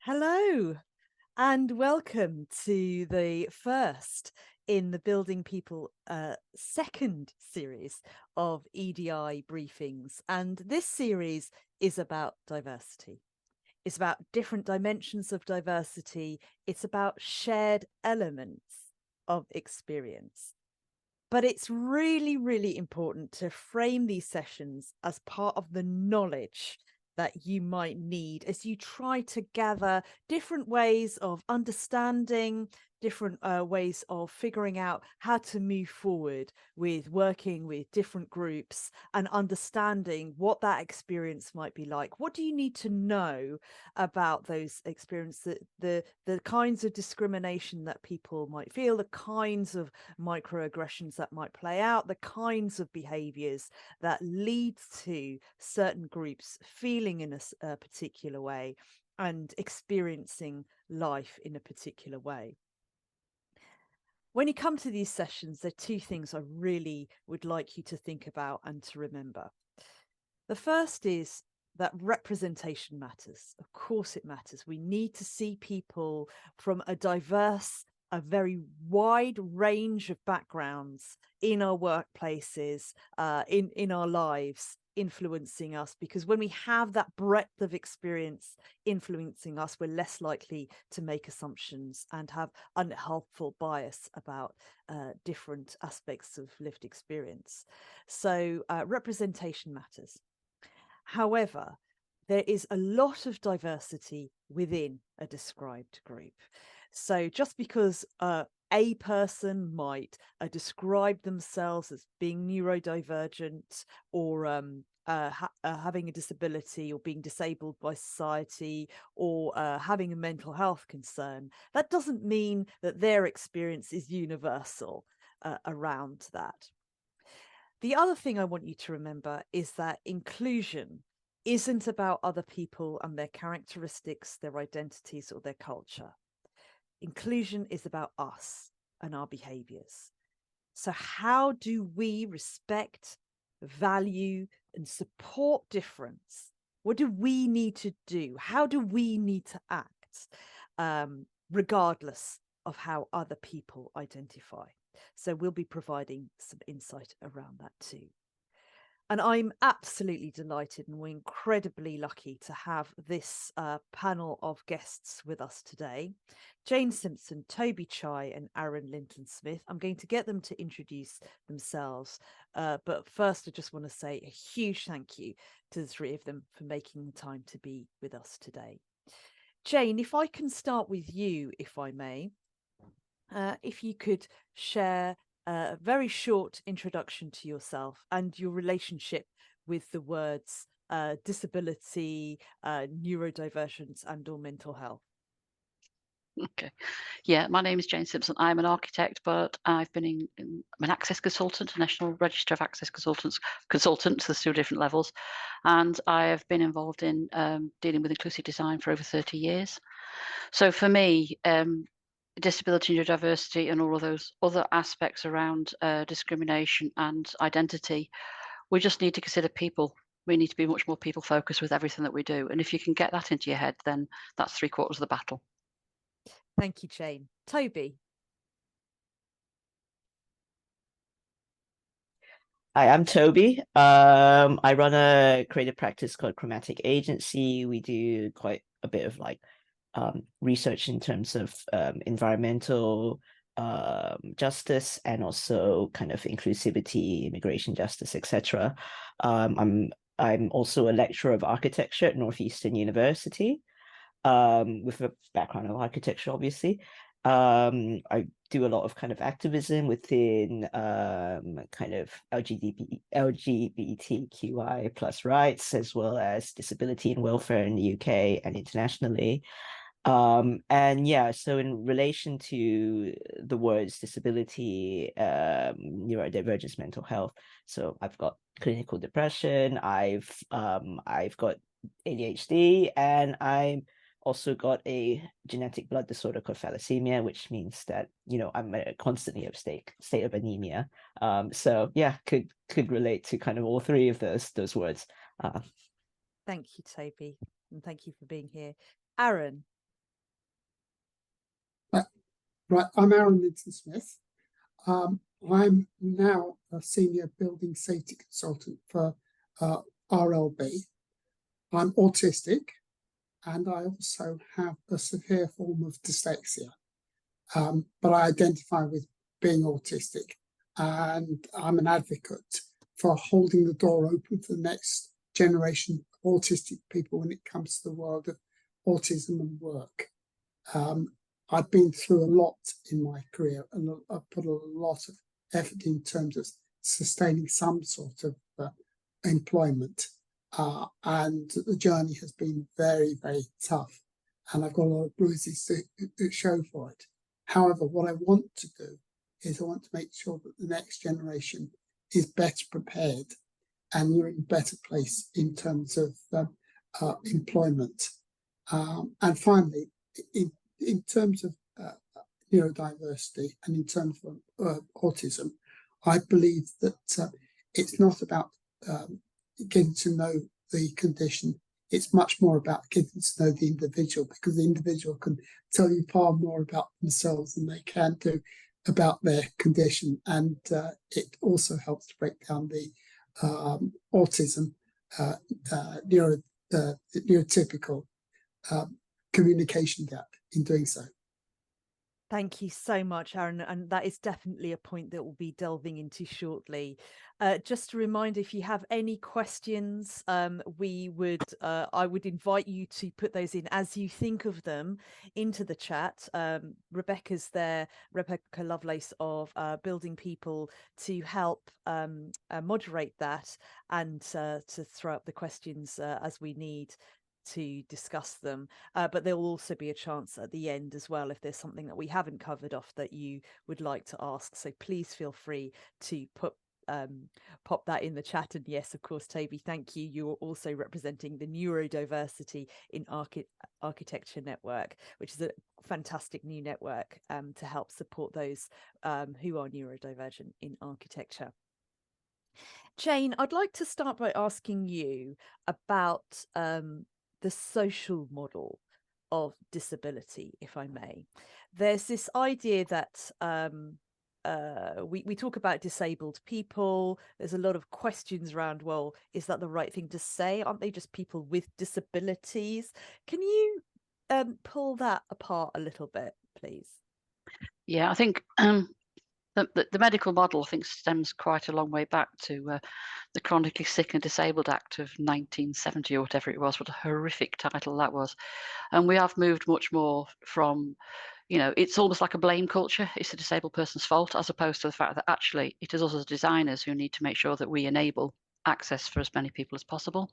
Hello and welcome to the first in the Building People second series of EDI Briefings. And this series is about diversity. It's about different dimensions of diversity. It's about shared elements of experience. But it's really, really important to frame these sessions as part of the knowledge that you might need as you try to gather different ways of understanding, different ways of figuring out how to move forward with working with different groups and understanding what that experience might be like. What do you need to know about those experiences, the kinds of discrimination that people might feel, the kinds of microaggressions that might play out, the kinds of behaviors that lead to certain groups feeling in a particular way and experiencing life in a particular way. When you come to these sessions, there are two things I really would like you to think about and to remember. The first is that representation matters. Of course it matters. We need to see people from a very wide range of backgrounds in our workplaces, in our lives, influencing us, because when we have that breadth of experience influencing us, we're less likely to make assumptions and have unhelpful bias about different aspects of lived experience. So representation matters. However, there is a lot of diversity within a described group. So just because a person might describe themselves as being neurodivergent or having a disability or being disabled by society or having a mental health concern, that doesn't mean that their experience is universal around that. The other thing I want you to remember is that inclusion isn't about other people and their characteristics, their identities, or their culture. Inclusion is about us and our behaviors. So how do we respect, value, and support difference? What do we need to do? How do we need to act, regardless of how other people identify? So we'll be providing some insight around that too. And I'm absolutely delighted and we're incredibly lucky to have this panel of guests with us today. Jane Simpson, Toby Chai and Arran Linton-Smith. I'm going to get them to introduce themselves. But first, I just want to say a huge thank you to the three of them for making the time to be with us today. Jane, if I can start with you, if I may, if you could share a very short introduction to yourself and your relationship with the words disability, neurodivergence and or mental health. Okay. Yeah, my name is Jane Simpson. I'm an architect, but I've been I'm an access consultant, a National Register of Access consultant. There's two different levels. And I have been involved in dealing with inclusive design for over 30 years. So for me, disability, neurodiversity, and all of those other aspects around discrimination and identity, we just need to consider people. We need to be much more people focused with everything that we do. And if you can get that into your head, then that's 3/4 of the battle. Thank you, Jane. Toby. Hi, I'm Toby. I run a creative practice called Chromatic Agency. We do quite a bit of research in terms of environmental justice and also kind of inclusivity, immigration justice, etc. I'm also a lecturer of architecture at Northeastern University, with a background of architecture, obviously. I do a lot of kind of activism within kind of LGBTQI plus rights, as well as disability and welfare in the UK and internationally. And yeah, so in relation to the words disability, neurodivergence, mental health, so I've got clinical depression, I've got ADHD, and I'm also got a genetic blood disorder called thalassemia, which means that, I'm constantly of state of anemia. So yeah, could relate to kind of all three of those words. Thank you, Toby, and thank you for being here. Arran. Right, I'm Arran Linton-Smith. I'm now a senior building safety consultant for RLB. I'm autistic, and I also have a severe form of dyslexia, but I identify with being autistic, and I'm an advocate for holding the door open for the next generation of autistic people when it comes to the world of autism and work. I've been through a lot in my career, and I've put a lot of effort in terms of sustaining some sort of employment. And the journey has been very, very tough. And I've got a lot of bruises to show for it. However, what I want to do is I want to make sure that the next generation is better prepared and you're in a better place in terms of employment. And finally, in terms of neurodiversity and in terms of autism, I believe that it's not about getting to know the condition. It's much more about getting to know the individual, because the individual can tell you far more about themselves than they can do about their condition. And it also helps to break down the autism, neurotypical communication gap in doing so. Thank you so much, Arran, and that is definitely a point that we'll be delving into shortly. Just a reminder, if you have any questions, I would invite you to put those in as you think of them into the chat. Rebecca's there, Rebecca Lovelace of Building People, to help moderate that and to throw up the questions as we need to discuss them, but there will also be a chance at the end as well if there's something that we haven't covered off that you would like to ask. So please feel free to pop that in the chat. And yes, of course, Toby, thank you. You're also representing the Neurodiversity in Architecture Network, which is a fantastic new network to help support those who are neurodivergent in architecture. Jane, I'd like to start by asking you about the social model of disability, if I may. There's this idea that we talk about disabled people. There's a lot of questions around, well, is that the right thing to say? Aren't they just people with disabilities? Can you pull that apart a little bit, please? Yeah, I think the medical model, I think, stems quite a long way back to the Chronically Sick and Disabled Act of 1970 or whatever it was. What a horrific title that was. And we have moved much more from, it's almost like a blame culture. It's the disabled person's fault, as opposed to the fact that actually it is us as designers who need to make sure that we enable access for as many people as possible.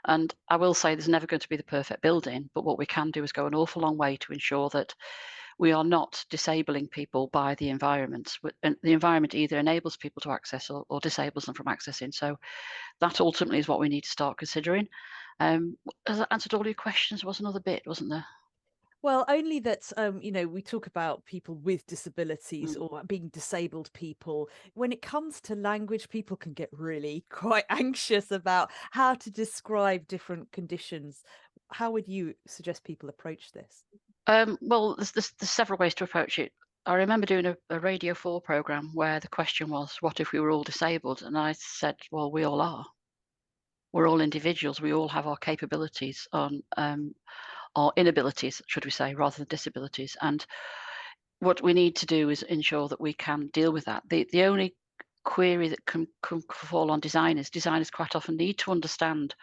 And I will say there's never going to be the perfect building, but what we can do is go an awful long way to ensure that we are not disabling people by the environment. And the environment either enables people to access or disables them from accessing. So that ultimately is what we need to start considering. Has that answered all your questions? There was another bit, wasn't there? Well, only that, we talk about people with disabilities or being disabled people. When it comes to language, people can get really quite anxious about how to describe different conditions. How would you suggest people approach this? Well, there's several ways to approach it. I remember doing a Radio 4 program where the question was, what if we were all disabled? And I said, well, we all are. We're all individuals. We all have our capabilities our inabilities, should we say, rather than disabilities. And what we need to do is ensure that we can deal with that. The only query that can fall on designers quite often need to understand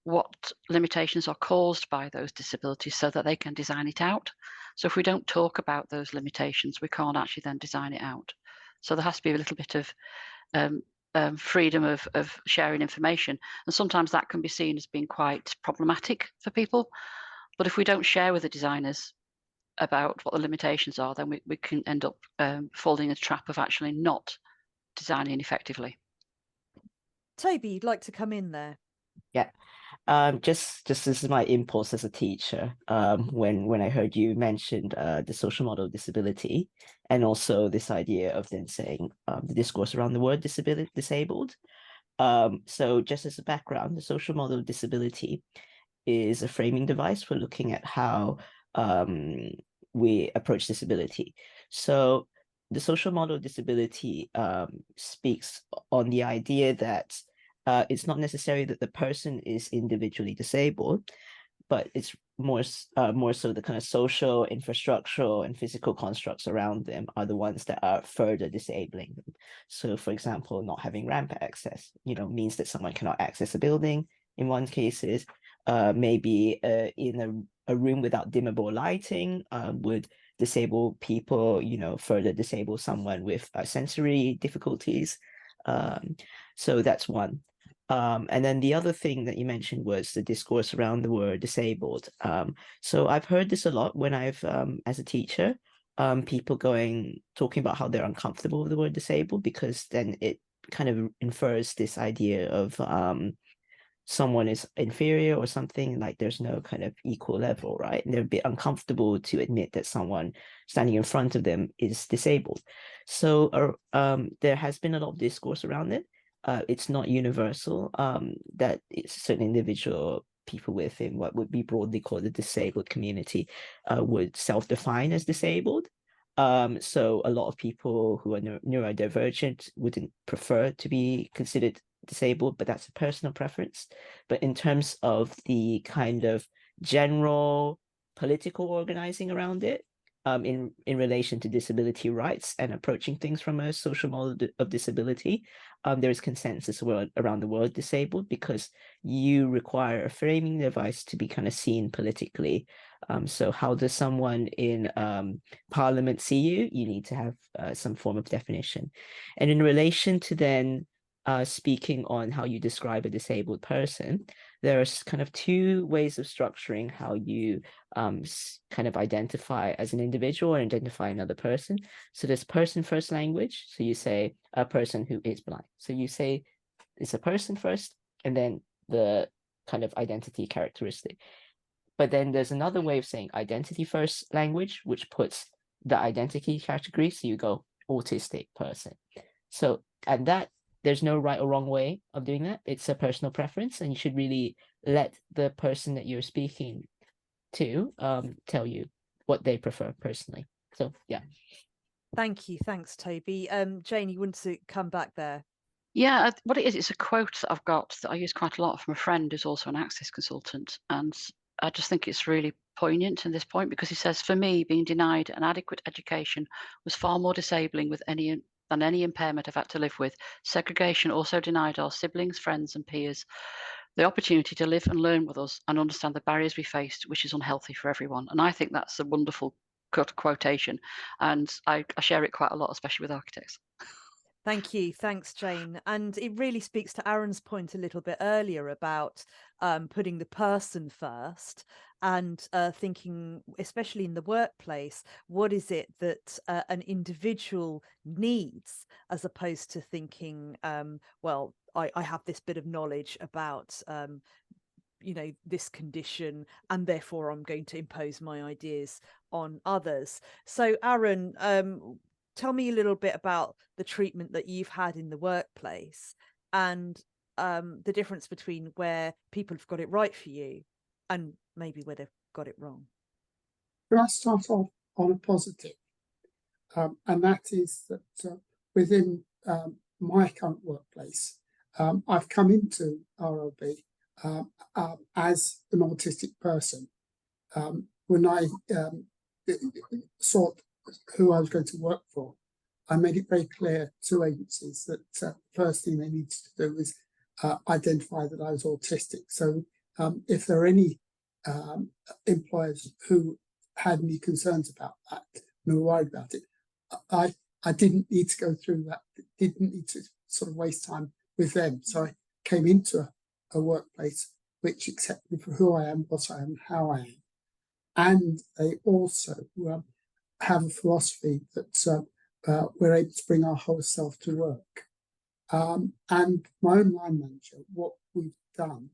what limitations are caused by those disabilities so that they can design it out. So if we don't talk about those limitations, we can't actually then design it out. So there has to be a little bit of freedom of sharing information. And sometimes that can be seen as being quite problematic for people. But if we don't share with the designers about what the limitations are, then we can end up falling in a trap of actually not designing effectively. Toby, you'd like to come in there? Yeah. Just this is my impulse as a teacher. When I heard you mention the social model of disability, and also this idea of then saying the discourse around the word disabled. So just as a background, the social model of disability is a framing device for looking at how we approach disability. So the social model of disability speaks on the idea that it's not necessary that the person is individually disabled, but it's more so the kind of social, infrastructural, and physical constructs around them are the ones that are further disabling them. So, for example, not having ramp access, means that someone cannot access a building. In one cases, maybe in a room without dimmable lighting would disable people, further disable someone with sensory difficulties. So that's one. And then the other thing that you mentioned was the discourse around the word disabled. So I've heard this a lot when I've, as a teacher, people talking about how they're uncomfortable with the word disabled, because then it kind of infers this idea of someone is inferior or something, like there's no kind of equal level, right? And they're a bit uncomfortable to admit that someone standing in front of them is disabled. So there has been a lot of discourse around it. It's not universal, that it's certain individual people within what would be broadly called the disabled community would self-define as disabled. So a lot of people who are neurodivergent wouldn't prefer to be considered disabled, but that's a personal preference. But in terms of the kind of general political organizing around it, in relation to disability rights and approaching things from a social model of disability, there is consensus around the word disabled, because you require a framing device to be kind of seen politically. So how does someone in Parliament see you? You need to have some form of definition. And in relation to then speaking on how you describe a disabled person, there's kind of two ways of structuring how you kind of identify as an individual and identify another person. So there's person first language. So you say a person who is blind. So you say it's a person first, and then the kind of identity characteristic. But then there's another way of saying identity first language, which puts the identity category. So you go autistic person. So and that, there's no right or wrong way of doing that. It's a personal preference, and you should really let the person that you're speaking to tell you what they prefer personally. So yeah. Thank you. Thanks, Toby. Jane, you want to come back there? Yeah, what it is, it's a quote that I've got that I use quite a lot from a friend who's also an access consultant. And I just think it's really poignant in this point, because he says, for me, being denied an adequate education was far more disabling than any impairment I've had to live with. Segregation also denied our siblings, friends and peers the opportunity to live and learn with us and understand the barriers we faced, which is unhealthy for everyone. And I think that's a wonderful quotation. And I share it quite a lot, especially with architects. Thank you. Thanks, Jane. And it really speaks to Arran's point a little bit earlier about putting the person first and thinking, especially in the workplace, what is it that an individual needs, as opposed to thinking, well, I have this bit of knowledge about this condition, and therefore I'm going to impose my ideas on others. So Arran, tell me a little bit about the treatment that you've had in the workplace, and the difference between where people have got it right for you and maybe where they've got it wrong. I'll start off on a positive, and that is that within my current workplace, I've come into RLB as an autistic person. When I sought who I was going to work for, I made it very clear to agencies that the first thing they needed to do was identify that I was autistic. So if there are any employers who had any concerns about that and were worried about it, I didn't need to go through that, didn't need to sort of waste time with them. So I came into a workplace which accepted me for who I am, what I am, how I am. And they also have a philosophy that we're able to bring our whole self to work. And my own line manager, what we've done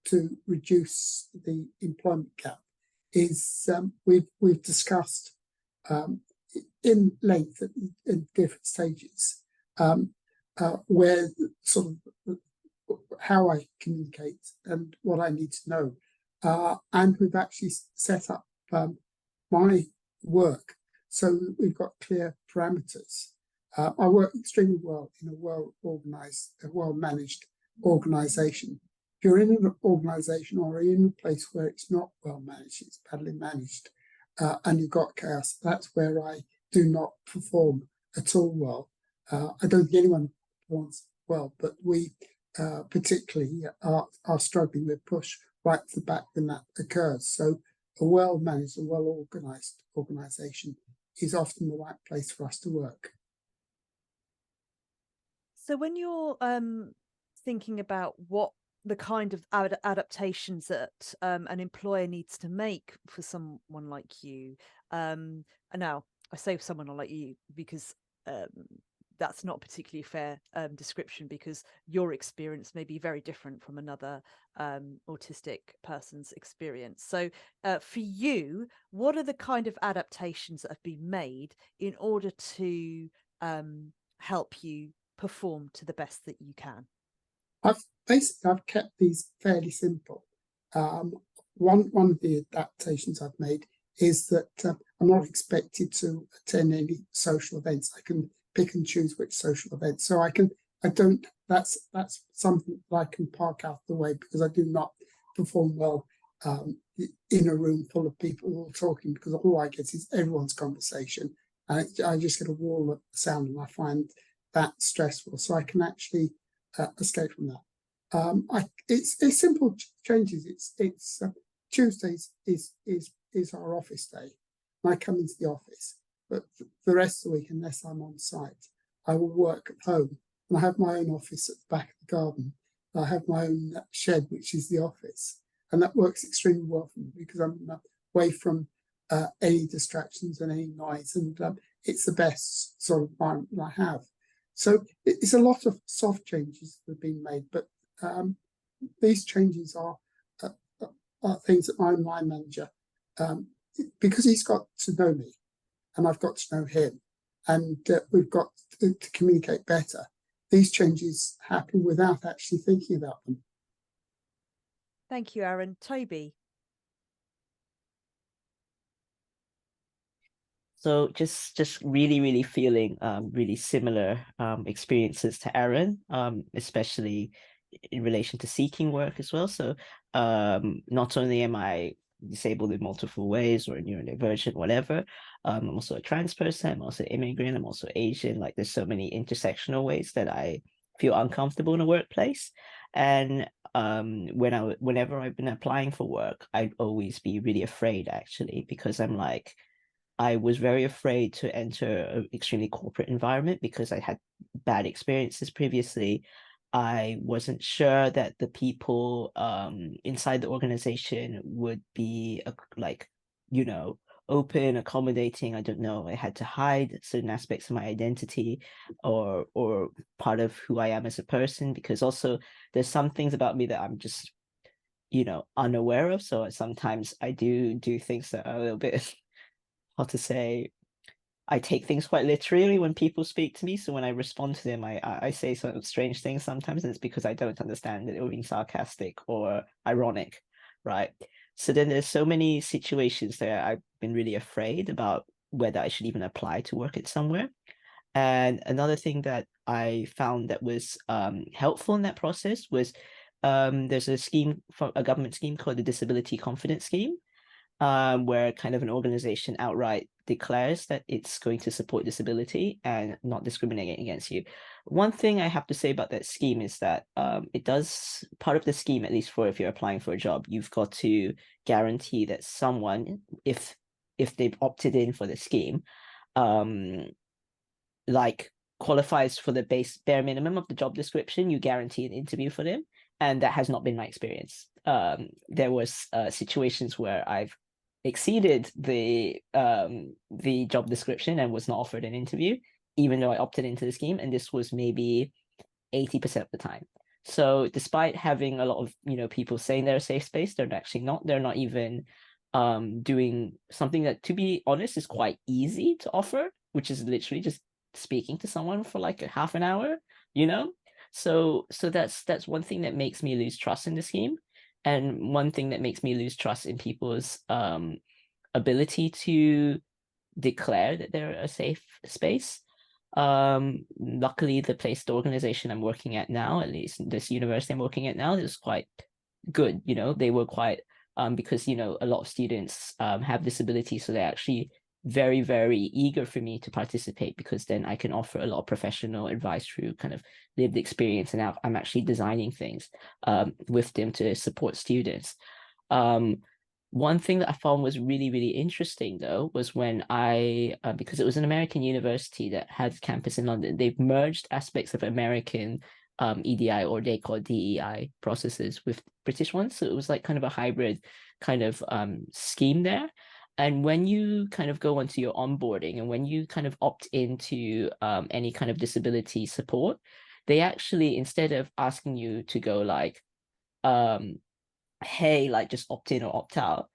to reduce the employment gap is we've discussed in length in different stages where sort of how I communicate and what I need to know. And we've actually set up my work so we've got clear parameters. I work extremely well in a well-organized, well-managed organization. If you're in an organization or in a place where it's not well managed, it's badly managed, and you've got chaos, that's where I do not perform at all well. I don't think anyone performs well, but we particularly are struggling with push right to the back when that occurs. So a well-managed and well-organized organization is often the right place for us to work. So when you're thinking about what the kind of adaptations that an employer needs to make for someone like you, and now I say someone like you because that's not particularly fair description, because your experience may be very different from another autistic person's experience. So for you, what are the kind of adaptations that have been made in order to help you perform to the best that you can? I've kept these fairly simple. One of the adaptations I've made is that I'm not expected to attend any social events. I can pick and choose which social events. So that's something that I can park out the way, because I do not perform well in a room full of people all talking, because all I get is everyone's conversation. And I just get a wall of sound, and I find that stressful. So I can actually escape from that. It's simple changes. It's Tuesdays is our office day. I come into the office, but the rest of the week, unless I'm on site, I will work at home. And I have my own office at the back of the garden. I have my own shed, which is the office, and that works extremely well for me, because I'm away from any distractions and any noise, and it's the best sort of environment I have. So it's a lot of soft changes that have been made, but these changes are things that my line manager, because he's got to know me and I've got to know him, and we've got to communicate better. These changes happen without actually thinking about them. Thank you, Arran. Toby? So just really feeling really similar experiences to Arran, especially in relation to seeking work as well. So not only am I disabled in multiple ways or neurodivergent, whatever, I'm also a trans person, I'm also immigrant, I'm also Asian. Like, there's so many intersectional ways that I feel uncomfortable in a workplace. And whenever I've been applying for work, I'd always be really afraid, actually, because I was very afraid to enter an extremely corporate environment because I had bad experiences previously. I wasn't sure that the people inside the organization would be open, accommodating. I don't know. I had to hide certain aspects of my identity or part of who I am as a person, because also there's some things about me that I'm just unaware of. So sometimes I do things that are a little bit how to say, I take things quite literally when people speak to me. So when I respond to them, I say some strange things sometimes, and it's because I don't understand that it would be sarcastic or ironic, right? So then there's so many situations that I've been really afraid about whether I should even apply to work at somewhere. And another thing that I found that was helpful in that process was there's a government scheme called the Disability Confidence Scheme, where kind of an organization outright declares that it's going to support disability and not discriminate against you. One thing I have to say about that scheme is that it does, part of the scheme, at least for if you're applying for a job, you've got to guarantee that someone, if they've opted in for the scheme, qualifies for the bare minimum of the job description, you guarantee an interview for them. And that has not been my experience. There was situations where I've exceeded the job description and was not offered an interview, even though I opted into the scheme, and this was maybe 80% of the time. So despite having a lot of people saying they're a safe space, they're actually not. They're not even doing something that, to be honest, is quite easy to offer, which is literally just speaking to someone for like a half an hour, So that's one thing that makes me lose trust in the scheme, and one thing that makes me lose trust in people's ability to declare that they're a safe space. Luckily, the organization I'm working at now, at least this university I'm working at now, is quite good. They were quite because a lot of students have disabilities, so they're actually very, very eager for me to participate, because then I can offer a lot of professional advice through kind of lived experience, and now I'm actually designing things with them to support students. One thing that I found was really, really interesting, though, was when because it was an American university that had campus in London, they've merged aspects of American EDI, or they call DEI processes, with British ones. So it was like kind of a hybrid kind of scheme there. And when you kind of go onto your onboarding, and when you kind of opt into any kind of disability support, they actually, instead of asking you to go like, hey, like just opt in or opt out,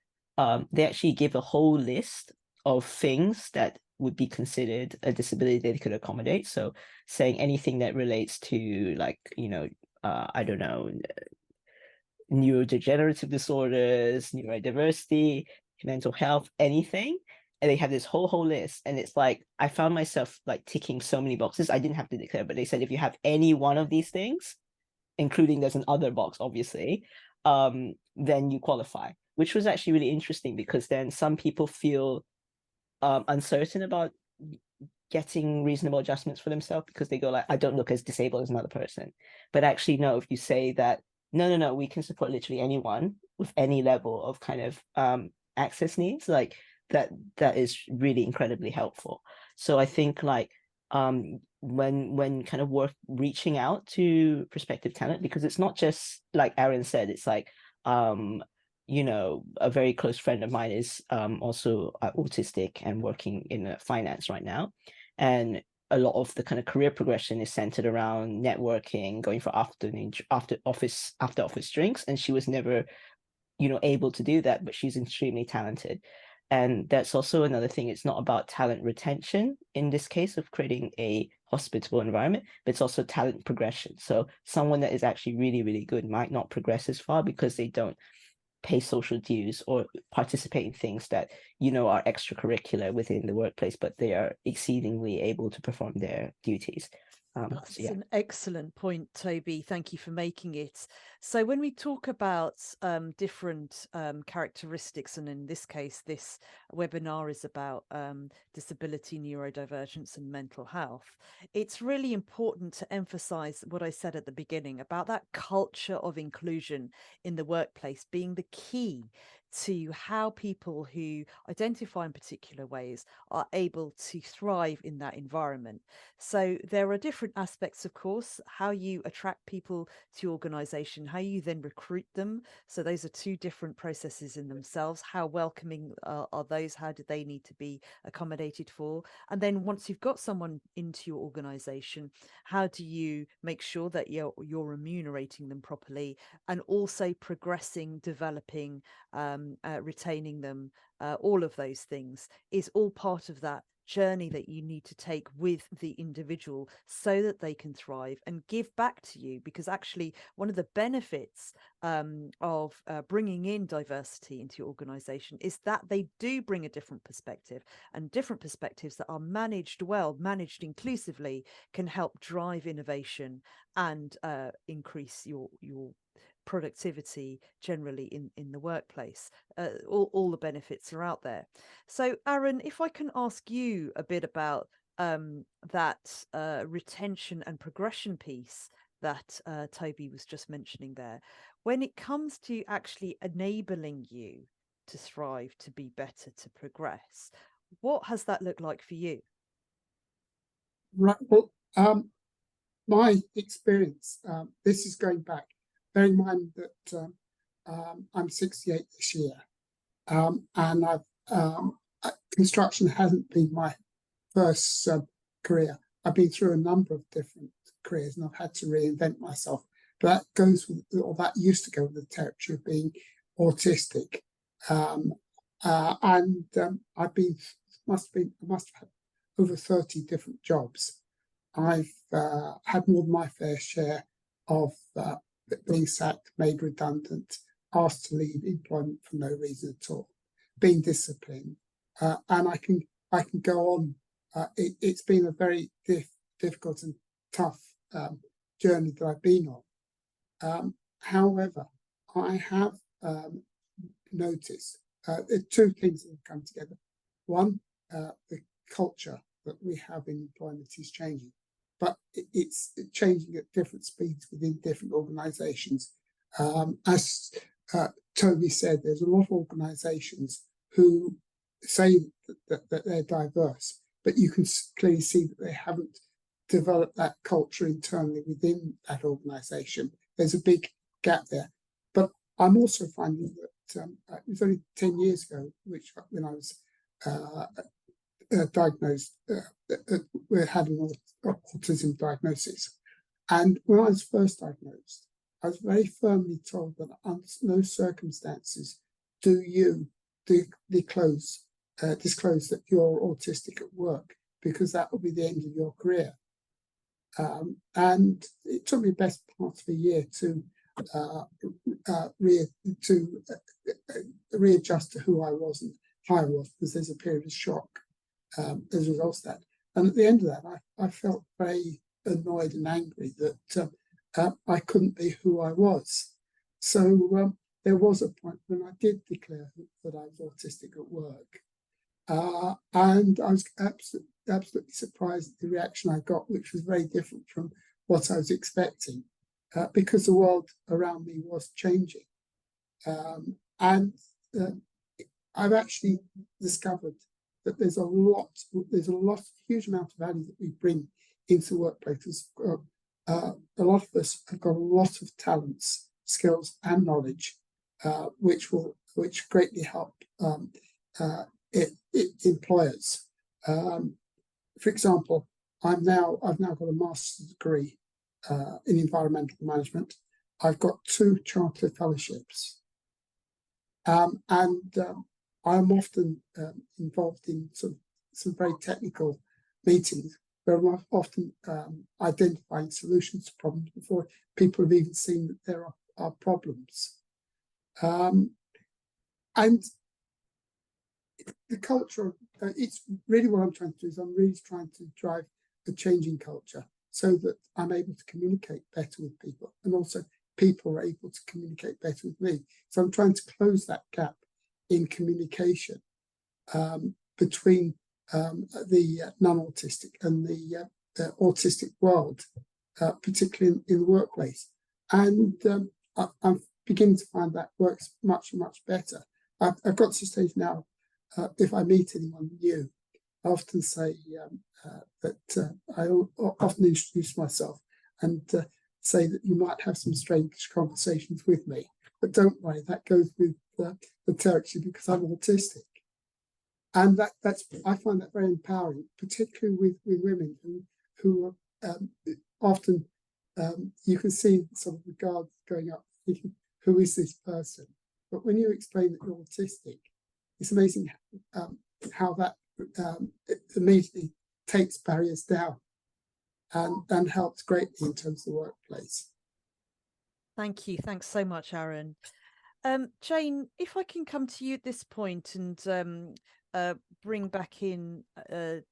they actually give a whole list of things that would be considered a disability that they could accommodate. So saying anything that relates to like, I don't know, neurodegenerative disorders, neurodiversity, mental health, anything. And they have this whole list. And it's like, I found myself like ticking so many boxes. I didn't have to declare, but they said, if you have any one of these things, including there's an other box, obviously, then you qualify, which was actually really interesting, because then some people feel uncertain about getting reasonable adjustments for themselves, because they go like, I don't look as disabled as another person. But actually, no, if you say that, no, we can support literally anyone with any level of kind of access needs, like that is really incredibly helpful. So I think like when kind of worth reaching out to prospective talent, because it's not just like Arran said, it's like a very close friend of mine is also autistic and working in finance right now, and a lot of the kind of career progression is centered around networking, going for after office drinks, and she was never able to do that, but she's extremely talented. And that's also another thing. It's not about talent retention in this case of creating a hospitable environment, but it's also talent progression. So someone that is actually really, really good might not progress as far because they don't pay social dues or participate in things that are extracurricular within the workplace, but they are exceedingly able to perform their duties. That's an excellent point, Toby. Thank you for making it. So when we talk about different characteristics, and in this case, this webinar is about disability, neurodivergence and mental health, it's really important to emphasize what I said at the beginning about that culture of inclusion in the workplace being the key to how people who identify in particular ways are able to thrive in that environment. So there are different aspects, of course, how you attract people to your organization, how you then recruit them. So those are two different processes in themselves. How welcoming are those? How do they need to be accommodated for? And then once you've got someone into your organization, how do you make sure that you're remunerating them properly, and also progressing, developing, retaining them? All of those things is all part of that journey that you need to take with the individual so that they can thrive and give back to you. Because actually one of the benefits of bringing in diversity into your organization is that they do bring a different perspective, and different perspectives that are managed well, managed inclusively, can help drive innovation and increase your productivity generally in the workplace. All the benefits are out there. So Arran, if I can ask you a bit about that retention and progression piece that Toby was just mentioning there, when it comes to actually enabling you to thrive, to be better, to progress, what has that looked like for you? Right. Well, my experience, this is going back, bear in mind that I'm 68 this year, and construction hasn't been my first career. I've been through a number of different careers, and I've had to reinvent myself. But that goes with, or that used to go with the territory of being autistic, and I've been I must have had over 30 different jobs. I've had more than my fair share of being sacked, made redundant, asked to leave employment for no reason at all, being disciplined, and I can I can go on. It's been a very difficult and tough journey that I've been on. However, I have noticed there are two things that have come together. One, the culture that we have in employment is changing, but it's changing at different speeds within different organisations. As Toby said, there's a lot of organisations who say that they're diverse, but you can clearly see that they haven't developed that culture internally within that organisation. There's a big gap there. But I'm also finding that it was only 10 years ago, when I was diagnosed, had an autism diagnosis. And when I was first diagnosed, I was very firmly told that under no circumstances do you disclose that you're autistic at work, because that will be the end of your career. And it took me the best part of a year to readjust to who I was and how I was, because there's a period of shock as a result of that. And at the end of that, I felt very annoyed and angry that I couldn't be who I was. So there was a point when I did declare that I was autistic at work. And I was absolutely surprised at the reaction I got, which was very different from what I was expecting, because the world around me was changing. And I've actually discovered that there's a huge amount of value that we bring into workplaces. A lot of us have got a lot of talents, skills, and knowledge, which greatly help employers. For example, I've now got a master's degree in environmental management. I've got 2 chartered fellowships, and I'm often involved in some very technical meetings where I'm often identifying solutions to problems before people have even seen that there are problems. And the culture, it's really what I'm trying to do is I'm really trying to drive a changing culture so that I'm able to communicate better with people, and also people are able to communicate better with me. So I'm trying to close that gap in communication between the non-autistic and the autistic world, particularly in the workplace. And I'm beginning to find that works much, much better. I've got to the stage now, if I meet anyone new, I often say that I often introduce myself and say that you might have some strange conversations with me, but don't worry, that goes with the territory, because I'm autistic. And I find that very empowering, particularly with women who are often, you can see sort of the guards going up, thinking, who is this person? But when you explain that you're autistic, it's amazing how that immediately takes barriers down and helps greatly in terms of the workplace. Thank you. Thanks so much, Arran. Jane, if I can come to you at this point and bring back in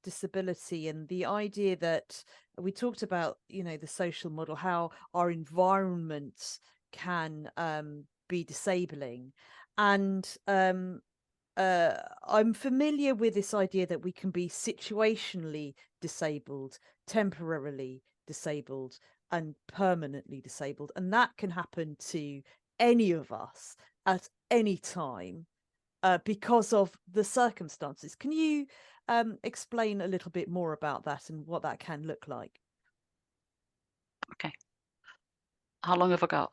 disability and the idea that we talked about, the social model, how our environments can be disabling. And I'm familiar with this idea that we can be situationally disabled, temporarily disabled, and permanently disabled. And that can happen to any of us at any time because of the circumstances. Can you explain a little bit more about that and what that can look like? Okay. How long have I got?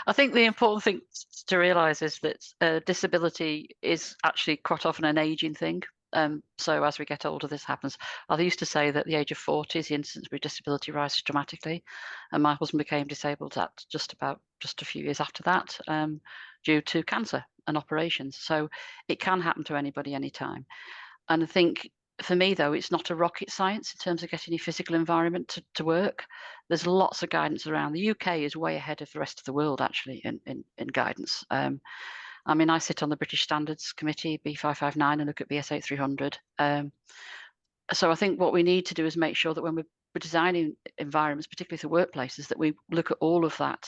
I think the important thing to realise is that disability is actually quite often an ageing thing. So as we get older, this happens. I used to say that at the age of 40, the incidence with disability rises dramatically. And my husband became disabled at just a few years after that due to cancer and operations. So it can happen to anybody, anytime. And I think for me, though, it's not a rocket science in terms of getting your physical environment to work. There's lots of guidance around. The UK is way ahead of the rest of the world, actually, in guidance. I mean, I sit on the British Standards Committee, B559, and look at BS 8300. So I think what we need to do is make sure that when we're designing environments, particularly for workplaces, that we look at all of that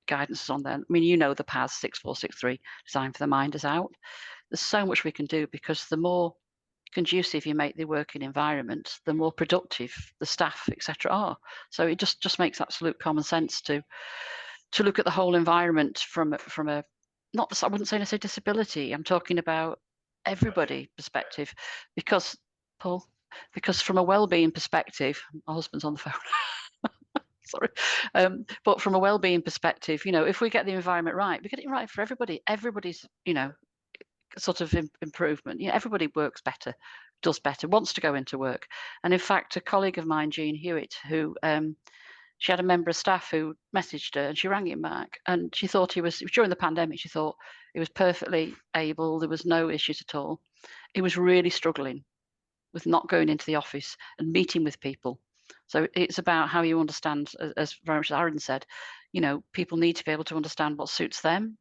guidance on there. I mean, you know, the PAS 6463, Design for the Mind, is out. There's so much we can do, because the more conducive you make the working environment, the more productive the staff, etc., are. So it just makes absolute common sense to look at the whole environment from a not, I wouldn't say necessarily disability, I'm talking about everybody perspective, because Paul, because from a well-being perspective, my husband's on the phone. Sorry, but from a well-being perspective, you know, if we get the environment right, we get it right for everybody. Everybody's, you know, sort of improvement. You know, everybody works better, does better, wants to go into work. And in fact, a colleague of mine, Jean Hewitt, who she had a member of staff who messaged her, and she rang him back, and she thought he was, during the pandemic, she thought he was perfectly able, there was no issues at all. He was really struggling with not going into the office and meeting with people. So it's about how you understand, as very much as Arran said, you know, people need to be able to understand what suits them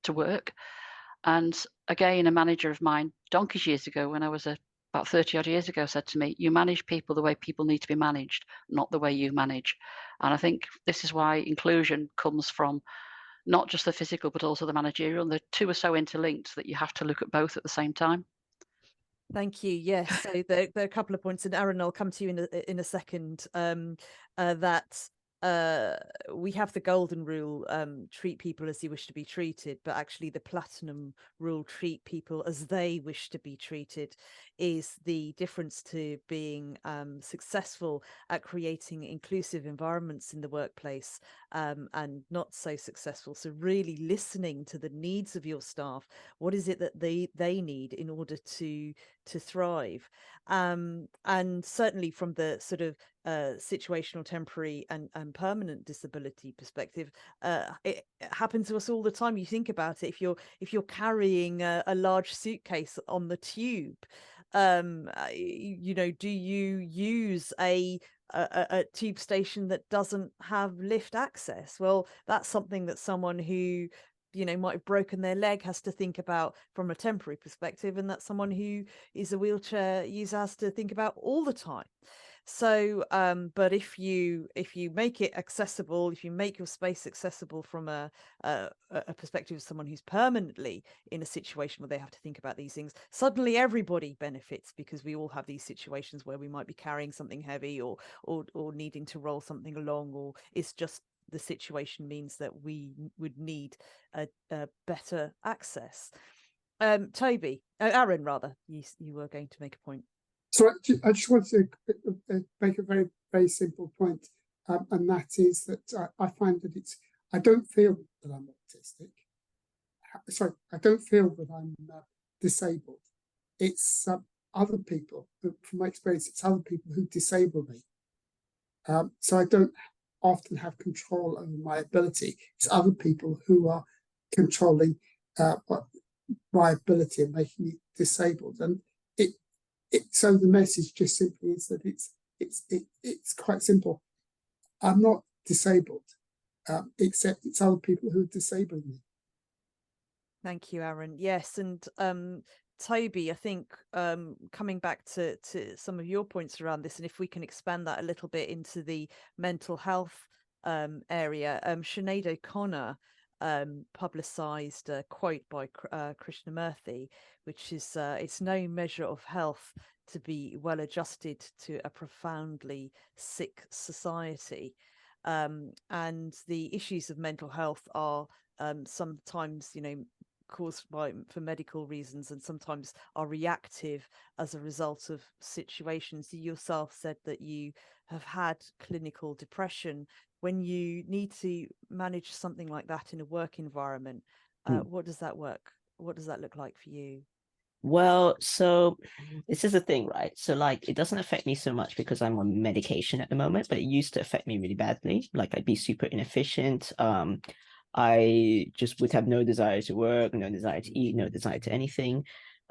to work. And again, a manager of mine, donkeys years ago, when I was about 30 odd years ago, said to me, you manage people the way people need to be managed, not the way you manage. And I think this is why inclusion comes from not just the physical, but also the managerial. And the two are so interlinked that you have to look at both at the same time. Thank you. Yes, so there are a couple of points, and Arran, I'll come to you in a second. That we have the golden rule, treat people as you wish to be treated, but actually the platinum rule, treat people as they wish to be treated, is the difference to being successful at creating inclusive environments in the workplace, and not so successful. So really listening to the needs of your staff. What is it that they need in order to thrive? And certainly from the sort of situational, temporary and permanent disability perspective, it happens to us all the time. You think about it, if you're carrying a large suitcase on the tube, you know, do you use a tube station that doesn't have lift access? Well, that's something that someone who, you know, might have broken their leg has to think about from a temporary perspective, and that someone who is a wheelchair user has to think about all the time. So but if you make it accessible, if you make your space accessible from a perspective of someone who's permanently in a situation where they have to think about these things, suddenly everybody benefits, because we all have these situations where we might be carrying something heavy or needing to roll something along, or it's just the situation means that we would need a better access. Toby, Arran, rather, you were going to make a point. So I just wanted to make a very, very simple point, and that is that I find that I don't feel that I'm autistic. Sorry, I don't feel that I'm disabled. It's other people, from my experience, it's other people who disable me. So I don't often have control over my ability. It's other people who are controlling my ability and making me disabled. And so the message just simply is that it's quite simple. I'm not disabled, except it's other people who are disabling me. Thank you, Arran. Yes, and Toby, I think coming back to some of your points around this, and if we can expand that a little bit into the mental health area, Sinead O'Connor publicised a quote by Krishnamurthy, which is, it's no measure of health to be well adjusted to a profoundly sick society. And the issues of mental health are sometimes, you know, caused for medical reasons, and sometimes are reactive as a result of situations. You yourself said that you have had clinical depression. When you need to manage something like that in a work environment, what does that look like for you? Well, so this is the thing, right? So like, it doesn't affect me so much because I'm on medication at the moment, but it used to affect me really badly. Like, I'd be super inefficient. I just would have no desire to work, no desire to eat, no desire to anything.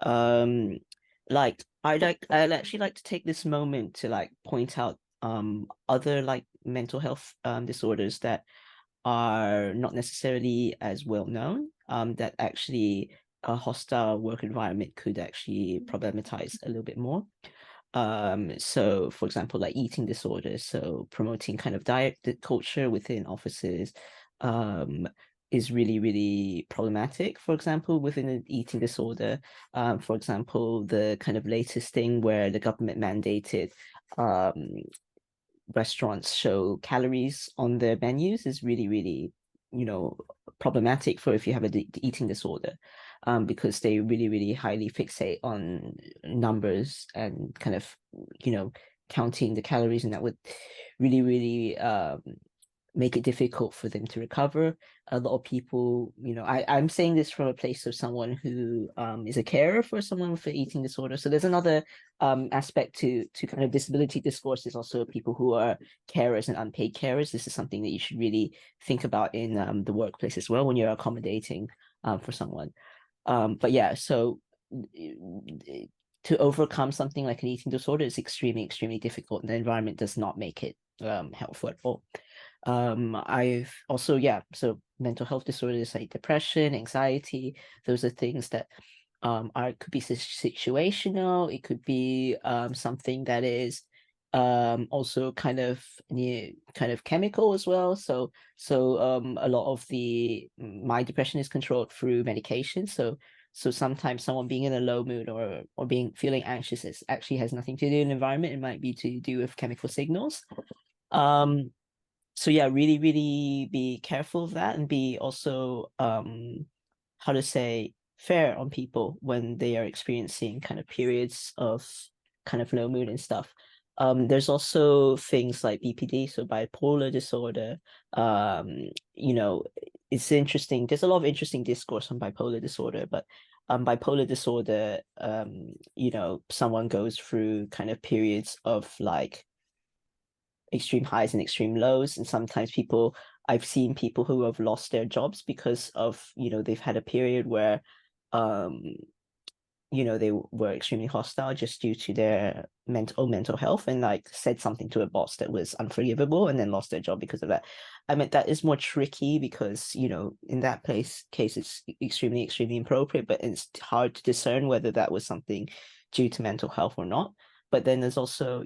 Like, I'd actually like to take this moment to like point out other like mental health disorders that are not necessarily as well known. that actually a hostile work environment could actually problematize a little bit more. So for example, like eating disorders, so promoting kind of diet culture within offices is really, really problematic. For example, within an eating disorder, for example, the kind of latest thing where the government mandated restaurants show calories on their menus is really, really, problematic for if you have a eating disorder, because they really, really highly fixate on numbers and kind of, counting the calories, and that would really, really make it difficult for them to recover. A lot of people, I'm saying this from a place of someone who is a carer for someone with an eating disorder. So there's another aspect to kind of disability discourse, is also people who are carers and unpaid carers. This is something that you should really think about in the workplace as well when you're accommodating for someone. But yeah, so to overcome something like an eating disorder is extremely, extremely difficult, and the environment does not make it helpful at all. I've also, so mental health disorders like depression, anxiety, those are things that could be situational. It could be something that is also kind of chemical as well. So a lot of my depression is controlled through medication. So sometimes someone being in a low mood or feeling anxious actually has nothing to do with the environment. It might be to do with chemical signals. So yeah, really, really be careful of that, and be also how to say, fair on people when they are experiencing kind of periods of kind of low mood and stuff. There's also things like BPD, so bipolar disorder. It's interesting. There's a lot of interesting discourse on bipolar disorder, but bipolar disorder, someone goes through kind of periods of like extreme highs and extreme lows, and sometimes I've seen people who have lost their jobs because of they've had a period where they were extremely hostile just due to their mental health, and like said something to a boss that was unforgivable and then lost their job because of that. I mean, that is more tricky because in that case it's extremely, extremely inappropriate, but it's hard to discern whether that was something due to mental health or not. But then there's also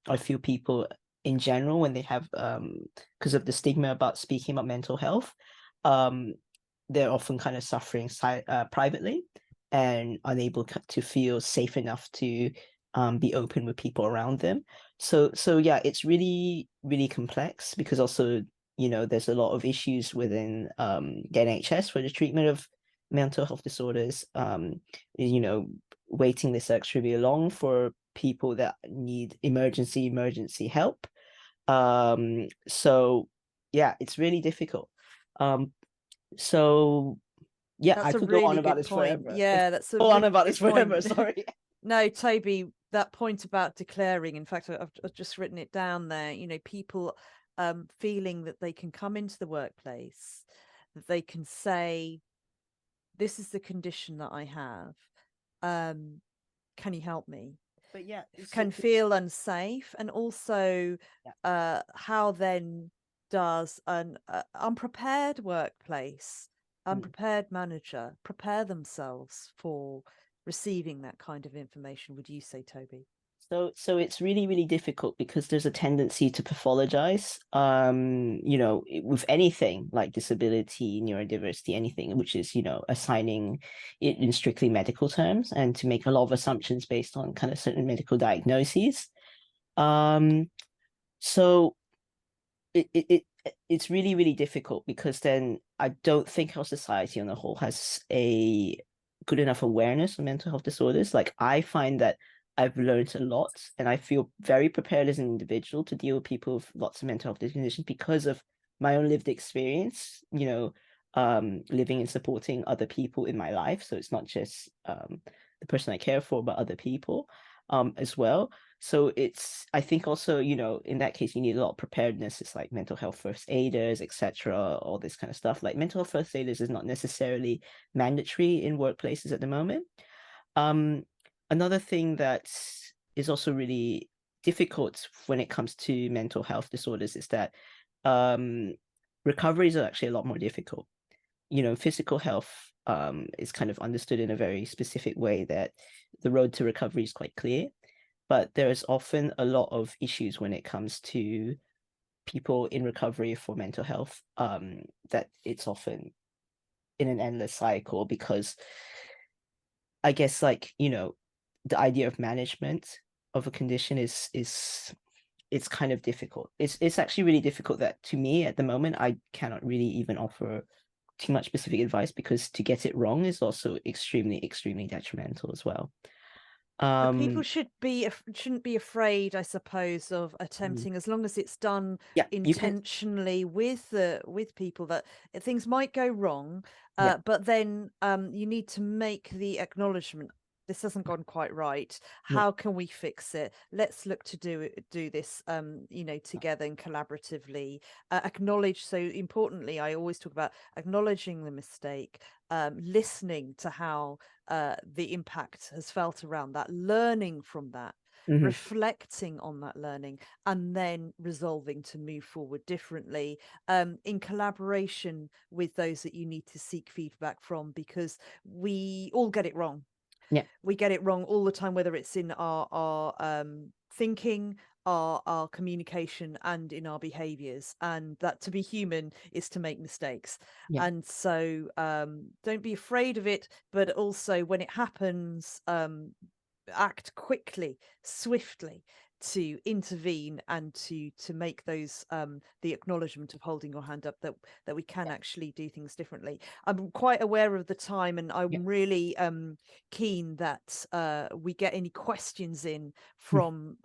I feel people in general, when they have because of the stigma about speaking about mental health, they're often kind of suffering privately and unable to feel safe enough to be open with people around them. So yeah, it's really, really complex, because also there's a lot of issues within the NHS for the treatment of mental health disorders. Waiting lists are extremely long for people that need emergency help. So yeah, it's really difficult. So yeah, That's I could go on about this forever. Yeah, that's a go on about this forever. Sorry. No, Toby, that point about declaring, in fact, I've just written it down there. People feeling that they can come into the workplace, that they can say, this is the condition that I have. Can you help me? But yeah, can feel unsafe, and also how then does an unprepared workplace, unprepared manager prepare themselves for receiving that kind of information, would you say, Toby? So it's really, really difficult, because there's a tendency to pathologize, with anything like disability, neurodiversity, anything, which is, assigning it in strictly medical terms, and to make a lot of assumptions based on kind of certain medical diagnoses. So it's really, really difficult, because then I don't think our society on the whole has a good enough awareness of mental health disorders. Like, I find that I've learned a lot, and I feel very prepared as an individual to deal with people with lots of mental health conditions because of my own lived experience, living and supporting other people in my life. So it's not just the person I care for, but other people as well. So I think also, in that case, you need a lot of preparedness. It's like mental health first aiders, etc., all this kind of stuff. Like, mental health first aiders is not necessarily mandatory in workplaces at the moment. Another thing that is also really difficult when it comes to mental health disorders is that recoveries are actually a lot more difficult. physical health is kind of understood in a very specific way, that the road to recovery is quite clear. But there is often a lot of issues when it comes to people in recovery for mental health, that it's often in an endless cycle, because I guess, like, the idea of management of a condition is it's kind of difficult. It's actually really difficult, that to me at the moment I cannot really even offer too much specific advice, because to get it wrong is also extremely detrimental as well. But people shouldn't be afraid, I suppose, of attempting, as long as it's done Yeah, you can. intentionally with people, that things might go wrong, Yeah. but then you need to make the acknowledgement, this hasn't gone quite right. Yeah. How can we fix it? Let's look to do this, together and collaboratively. Acknowledge. So importantly, I always talk about acknowledging the mistake, listening to how the impact has felt around that, learning from that, reflecting on that learning, and then resolving to move forward differently, in collaboration with those that you need to seek feedback from, because we all get it wrong. Yeah, we get it wrong all the time, whether it's in our thinking, our communication, and in our behaviors, and that to be human is to make mistakes. Yeah. And so don't be afraid of it, but also when it happens, act quickly, swiftly, to intervene and to make those the acknowledgement of holding your hand up, that we can actually do things differently. I'm quite aware of the time, and I'm really keen that we get any questions in from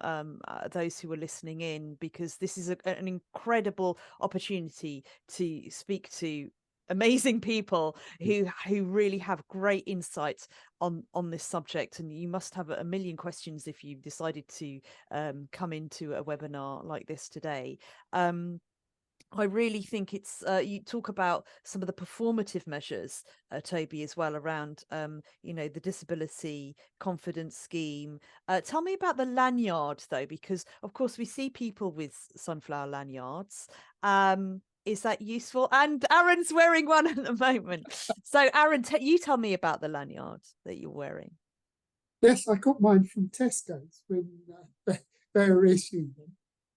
those who are listening in, because this is an incredible opportunity to speak to amazing people who really have great insights on this subject. And you must have a million questions if you decided to come into a webinar like this today. I really think it's you talk about some of the performative measures, Toby, as well, around the disability confidence scheme. Tell me about the lanyard, though, because of course we see people with sunflower lanyards. Is that useful? And Arran's wearing one at the moment. So Arran, you tell me about the lanyard that you're wearing. Yes, I got mine from Tesco's when they were issuing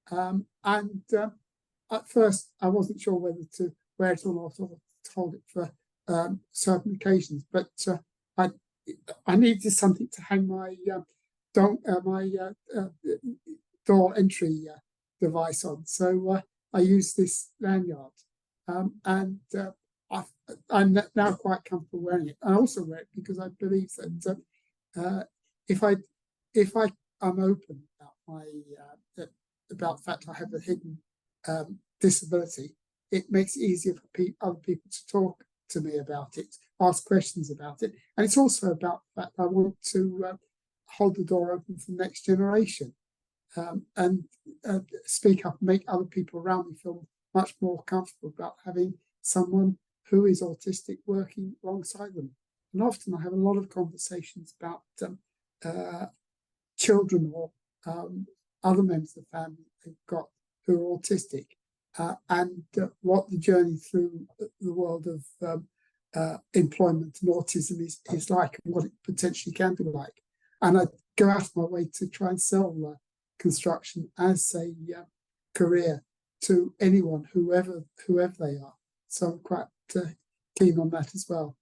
them. At first, I wasn't sure whether to wear it or not, or to hold it for certain occasions. But I needed something to hang my door entry device on, so I used this lanyard, and I'm now quite comfortable wearing it. I also wear it because I believe that if I'm open about about the fact I have a hidden disability, it makes it easier for other people to talk to me about it, ask questions about it. And it's also about the fact I want to hold the door open for the next generation, and speak up and make other people around me feel much more comfortable about having someone who is autistic working alongside them. And often I have a lot of conversations about children or other members of the family they've got who are autistic, and what the journey through the world of employment and autism is like, and what it potentially can be like. And I go out of my way to try and sell construction as a career to anyone, whoever they are. So I'm quite keen on that as well.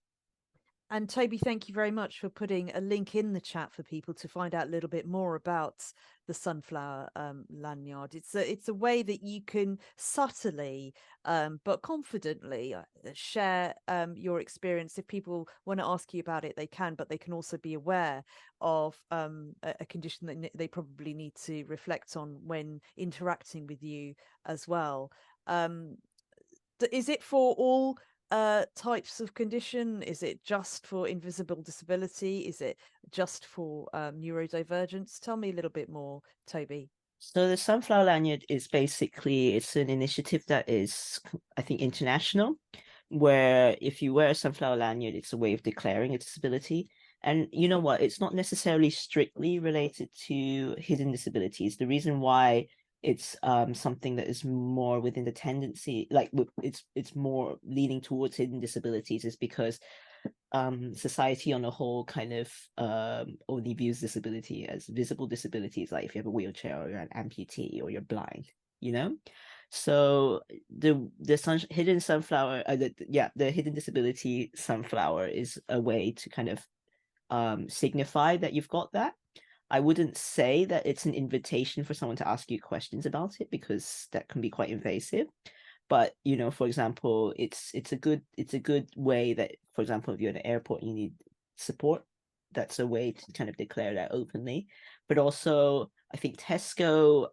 And Toby, thank you very much for putting a link in the chat for people to find out a little bit more about the sunflower lanyard. It's a way that you can subtly but confidently share your experience. If people want to ask you about it, they can, but they can also be aware of a condition that they probably need to reflect on when interacting with you as well. Is it for all types of condition? Is it just for invisible disability? Is it just for neurodivergence? Tell me a little bit more, Toby. So the Sunflower Lanyard is basically, it's an initiative that is, I think, international, where if you wear a sunflower lanyard, it's a way of declaring a disability. And you know what? It's not necessarily strictly related to hidden disabilities. The reason why it's something that is more within the tendency, like it's more leaning towards hidden disabilities, is because society on a whole kind of only views disability as visible disabilities, like if you have a wheelchair or you're an amputee or you're blind, you know. So the hidden sunflower, the hidden disability sunflower is a way to kind of signify that you've got that. I wouldn't say that it's an invitation for someone to ask you questions about it, because that can be quite invasive. But, you know, for example, it's a good way that, for example, if you're at an airport and you need support, that's a way to kind of declare that openly. But also, I think Tesco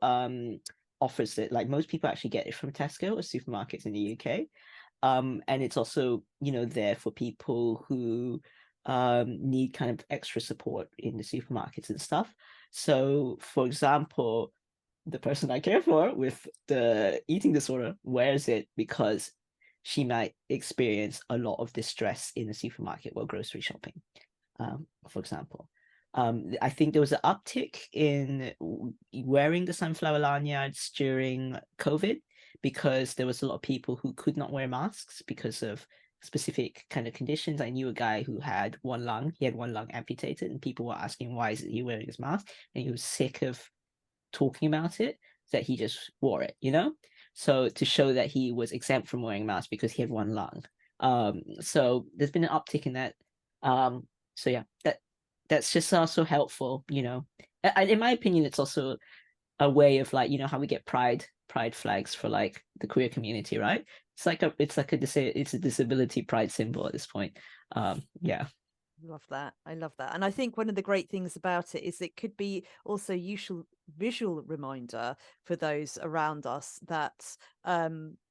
offers it. Like, most people actually get it from Tesco or supermarkets in the UK. And it's also, you know, there for people who need kind of extra support in the supermarkets and stuff. So, for example, the person I care for with the eating disorder wears it because she might experience a lot of distress in the supermarket while grocery shopping, for example. I think there was an uptick in wearing the sunflower lanyards during COVID, because there was a lot of people who could not wear masks because of specific kind of conditions. I knew a guy who had one lung. He had one lung amputated, and people were asking, why is he wearing his mask? And he was sick of talking about it, that he just wore it, you know? So to show that he was exempt from wearing a mask because he had one lung. So there's been an uptick in that. So yeah, that's just also helpful, you know. In my opinion, it's also a way of, like, you know, how we get pride flags for like the queer community, right? It's a disability pride symbol at this point. Yeah. Love that. I love that. And I think one of the great things about it is it could be also useful visual reminder for those around us that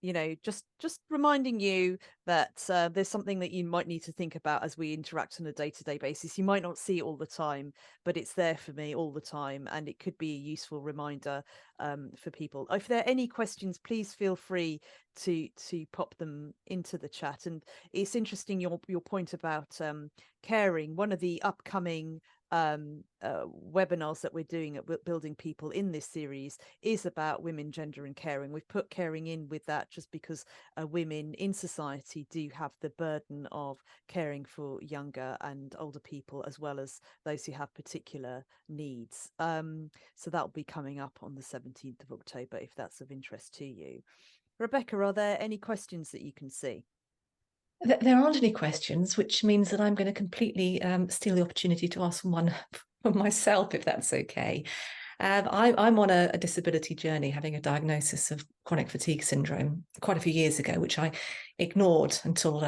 you know, just reminding you that there's something that you might need to think about as we interact on a day-to-day basis. You might not see it all the time, but it's there for me all the time, and it could be a useful reminder for people. If there are any questions, please feel free to pop them into the chat. And it's interesting your point about caring. One of the upcoming webinars that we're doing at Building People in this series is about women, gender and caring. We've put caring in with that just because women in society do have the burden of caring for younger and older people, as well as those who have particular needs. So that'll be coming up on the 17th of October, if that's of interest to you. Rebecca, are there any questions that you can see? There aren't any questions, which means that I'm going to completely steal the opportunity to ask one for myself, if that's okay. I'm on a disability journey, having a diagnosis of chronic fatigue syndrome quite a few years ago, which I ignored until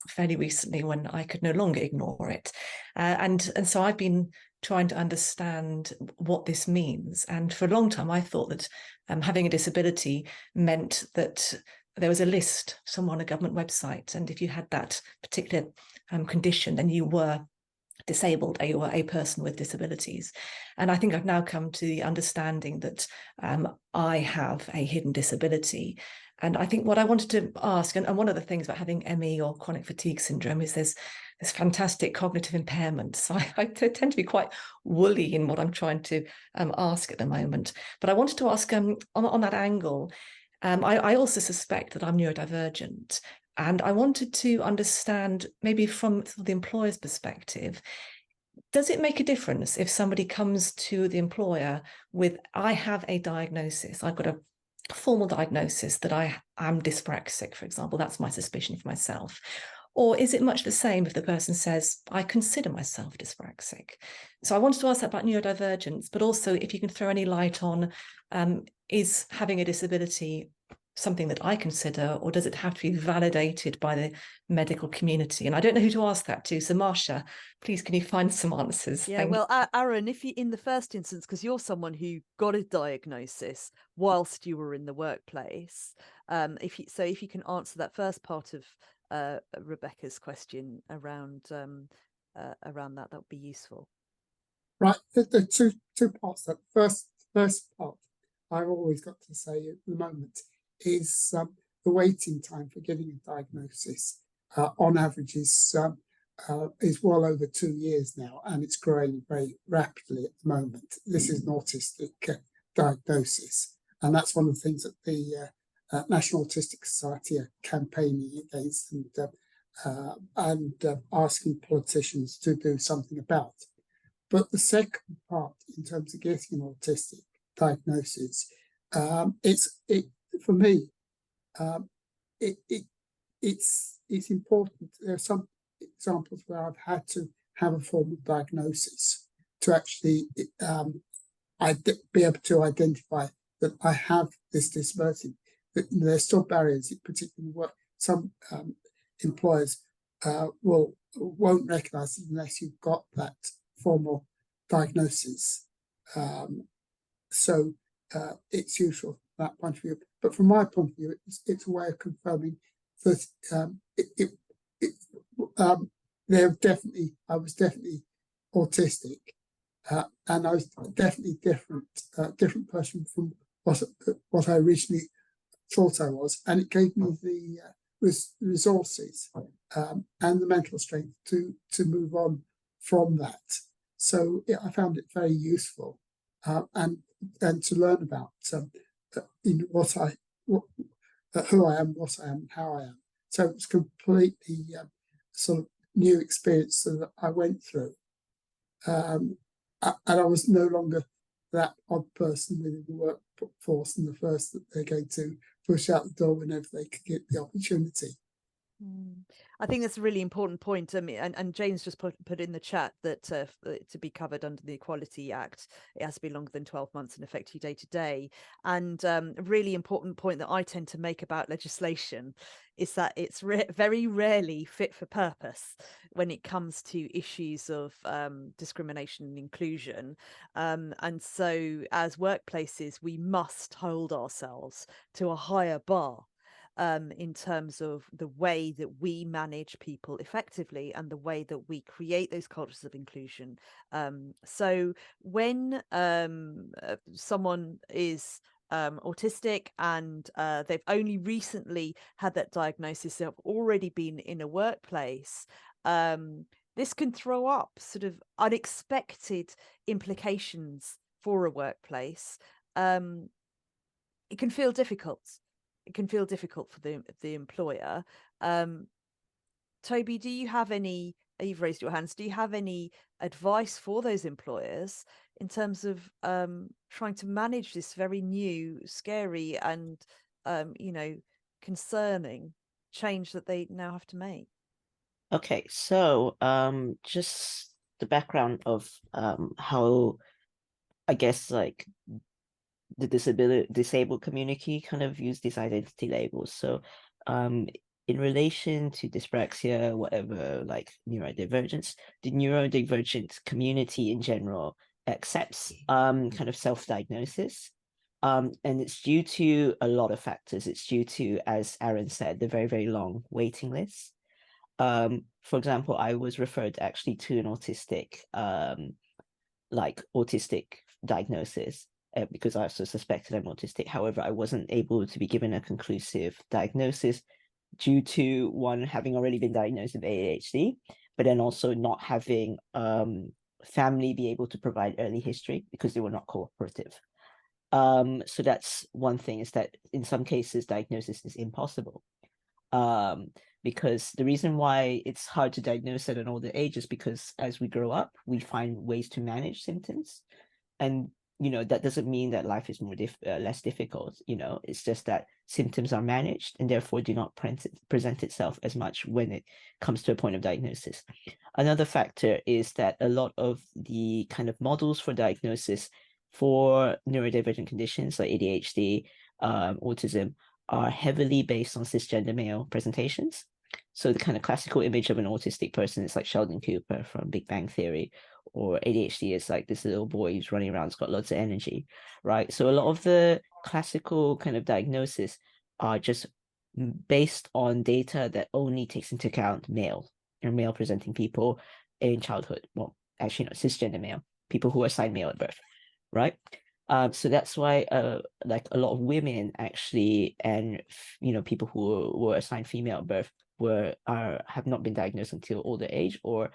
fairly recently, when I could no longer ignore it. And so I've been trying to understand what this means. And for a long time, I thought that having a disability meant that there was a list somewhere on a government website, and if you had that particular condition, then you were disabled, or you were a person with disabilities. And I think I've now come to the understanding that I have a hidden disability. And I think what I wanted to ask, and one of the things about having ME or chronic fatigue syndrome, is there's fantastic cognitive impairment. So I tend to be quite woolly in what I'm trying to ask at the moment. But I wanted to ask on that angle, I also suspect that I'm neurodivergent, and I wanted to understand, maybe from the employer's perspective, does it make a difference if somebody comes to the employer with, I have a diagnosis, I've got a formal diagnosis that I am dyspraxic, for example, that's my suspicion for myself? Or is it much the same if the person says, I consider myself dyspraxic? So I wanted to ask that about neurodivergence, but also if you can throw any light on, is having a disability something that I consider, or does it have to be validated by the medical community? And I don't know who to ask that to. So Marcia, please, can you find some answers? Yeah, well, Arran, if you, in the first instance, because you're someone who got a diagnosis whilst you were in the workplace, if you can answer that first part of Rebecca's question around that would be useful. Right, the two parts. That first part, I've always got to say at the moment, is the waiting time for getting a diagnosis. On average, is well over 2 years now, and it's growing very rapidly at the moment. This is an autistic diagnosis, And that's one of the things that the National Autistic Society are campaigning against and asking politicians to do something about. But the second part, in terms of getting an autistic diagnosis, for me, it's important. There are some examples where I've had to have a formal diagnosis to actually be able to identify that I have this disability. But there's still barriers, particularly what some employers won't recognise unless you've got that formal diagnosis. So it's useful from that point of view. But from my point of view, it's a way of confirming that I was definitely autistic, and I was definitely different person from what I originally thought I was, and it gave me the resources and the mental strength to move on from that. So yeah, I found it very useful, and to learn about who I am, what I am, how I am. So it's completely sort of new experience that I went through, and I was no longer that odd person within the workforce and the first that they're going to push out the door whenever they could get the opportunity. I think that's a really important point. I mean, and James just put in the chat that to be covered under the Equality Act, it has to be longer than 12 months and affect you day to day. And a really important point that I tend to make about legislation is that it's very rarely fit for purpose when it comes to issues of discrimination and inclusion. And so as workplaces, we must hold ourselves to a higher bar in terms of the way that we manage people effectively and the way that we create those cultures of inclusion. So when someone is autistic and they've only recently had that diagnosis, they've already been in a workplace, this can throw up sort of unexpected implications for a workplace. It can feel difficult. It can feel difficult for the employer. Toby, do you have any, you've raised your hands, do you have any advice for those employers in terms of trying to manage this very new, scary and, concerning change that they now have to make? Okay, so just the background of how, I guess, like the disabled community kind of use these identity labels. So in relation to dyspraxia, whatever, like neurodivergence, the neurodivergent community in general accepts kind of self-diagnosis. And it's due to a lot of factors. It's due to, as Arran said, the very, very long waiting list. For example, I was referred actually to an autistic diagnosis because I also suspected I'm autistic. However, I wasn't able to be given a conclusive diagnosis due to one, having already been diagnosed with ADHD, but then also not having family be able to provide early history because they were not cooperative. So that's one thing, is that in some cases diagnosis is impossible. Because the reason why it's hard to diagnose at an older age is because as we grow up, we find ways to manage symptoms. And, that doesn't mean that life is less difficult. It's just that symptoms are managed and therefore do not present itself as much when it comes to a point of diagnosis. Another factor is that a lot of the kind of models for diagnosis for neurodivergent conditions like ADHD, autism, are heavily based on cisgender male presentations. So the kind of classical image of an autistic person is like Sheldon Cooper from Big Bang Theory, or ADHD is like this little boy who's running around, has got lots of energy, right? So a lot of the classical kind of diagnosis are just based on data that only takes into account male presenting people in childhood. Well, actually, no, cisgender male, people who are assigned male at birth, right? So that's why like a lot of women actually, and people who were assigned female at birth have not been diagnosed until older age, or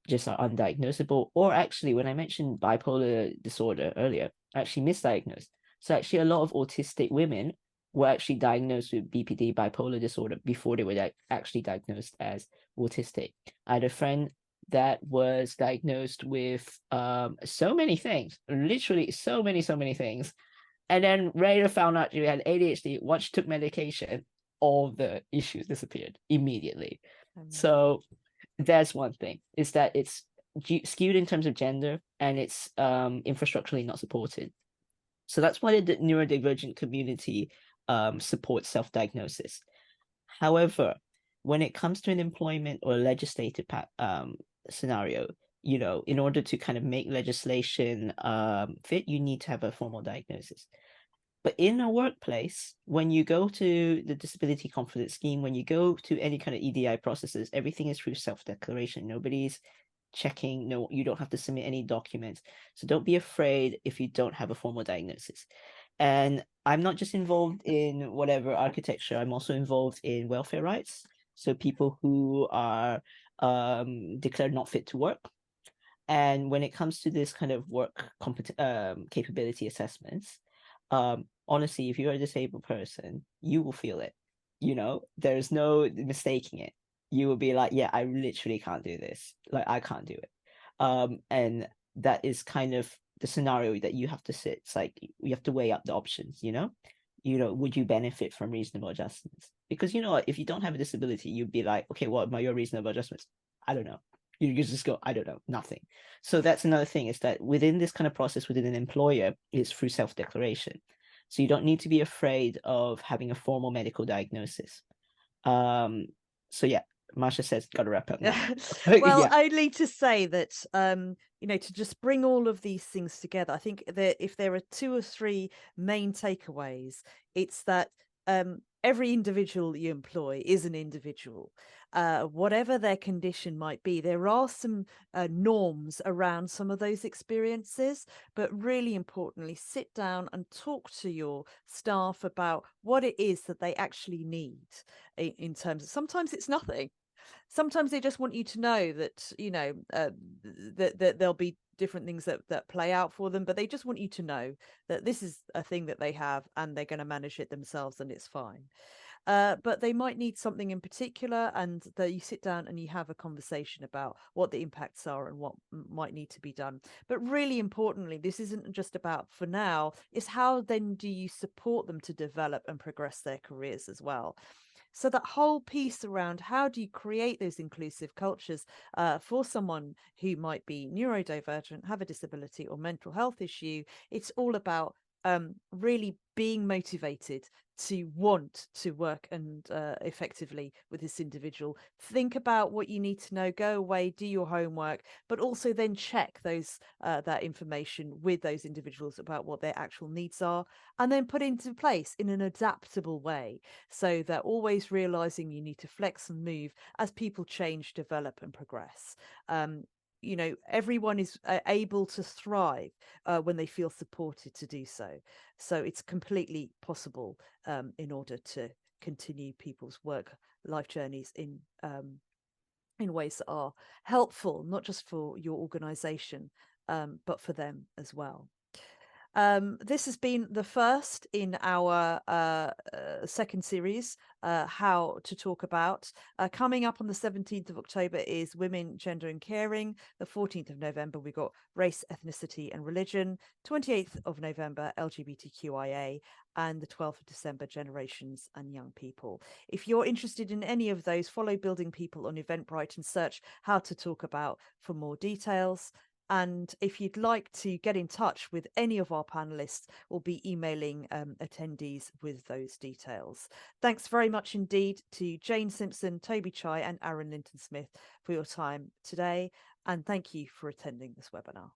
just are undiagnosable, or actually, when I mentioned bipolar disorder earlier, actually misdiagnosed. So actually a lot of autistic women were actually diagnosed with BPD, bipolar disorder, before they were actually diagnosed as autistic. I had a friend that was diagnosed with so many things, literally so many things. And then later found out she had ADHD. Once she took medication, all the issues disappeared immediately. So that's one thing, is that it's skewed in terms of gender, and it's infrastructurally not supported. So that's why the neurodivergent community supports self-diagnosis. However, when it comes to an employment or legislative scenario, you know, in order to kind of make legislation fit, you need to have a formal diagnosis. But in a workplace, when you go to the disability confidence scheme, when you go to any kind of EDI processes, everything is through self-declaration. Nobody's checking. No, you don't have to submit any documents. So don't be afraid if you don't have a formal diagnosis. And I'm not just involved in whatever architecture, I'm also involved in welfare rights. So people who are declared not fit to work. And when it comes to this kind of work capability assessments, honestly, if you're a disabled person, you will feel it. You know, there's no mistaking it. You will be like, yeah, I literally can't do this. Like, I can't do it. And that is kind of the scenario that you have to sit. It's like you have to weigh up the options, you know? Would you benefit from reasonable adjustments? Because, you know, if you don't have a disability, you'd be like, okay, what are your reasonable adjustments? I don't know. You just go, I don't know, nothing. So that's another thing, is that within this kind of process, within an employer, it's through self-declaration. So you don't need to be afraid of having a formal medical diagnosis. So yeah, Marsha says, got to wrap up now. Well, yeah. only to say that, to just bring all of these things together, I think that if there are 2 or 3 main takeaways, it's that every individual you employ is an individual. Whatever their condition might be, there are some norms around some of those experiences, but really importantly, sit down and talk to your staff about what it is that they actually need in terms of, sometimes it's nothing. Sometimes they just want you to know that, that there'll be different things that play out for them, but they just want you to know that this is a thing that they have and they're going to manage it themselves and it's fine. But they might need something in particular, and that you sit down and you have a conversation about what the impacts are and what might need to be done. But really importantly, this isn't just about for now, it's how then do you support them to develop and progress their careers as well. So that whole piece around how do you create those inclusive cultures for someone who might be neurodivergent, have a disability or mental health issue, it's all about really being motivated to want to work and effectively with this individual. Think about what you need to know, go away, do your homework, but also then check those that information with those individuals about what their actual needs are, and then put into place in an adaptable way, so that always realizing you need to flex and move as people change, develop and progress. Everyone is able to thrive when they feel supported to do so. So it's completely possible in order to continue people's work life journeys in ways that are helpful, not just for your organization, but for them as well. This has been the first in our second series, How to Talk About. Coming up on the 17th of October is Women, Gender and Caring. The 14th of November, we got Race, Ethnicity and Religion. 28th of November, LGBTQIA. And the 12th of December, Generations and Young People. If you're interested in any of those, follow Building People on Eventbrite and search How to Talk About for more details. And if you'd like to get in touch with any of our panelists, we'll be emailing attendees with those details. Thanks very much indeed to Jane Simpson, Toby Chai and Arran Linton-Smith for your time today. And thank you for attending this webinar.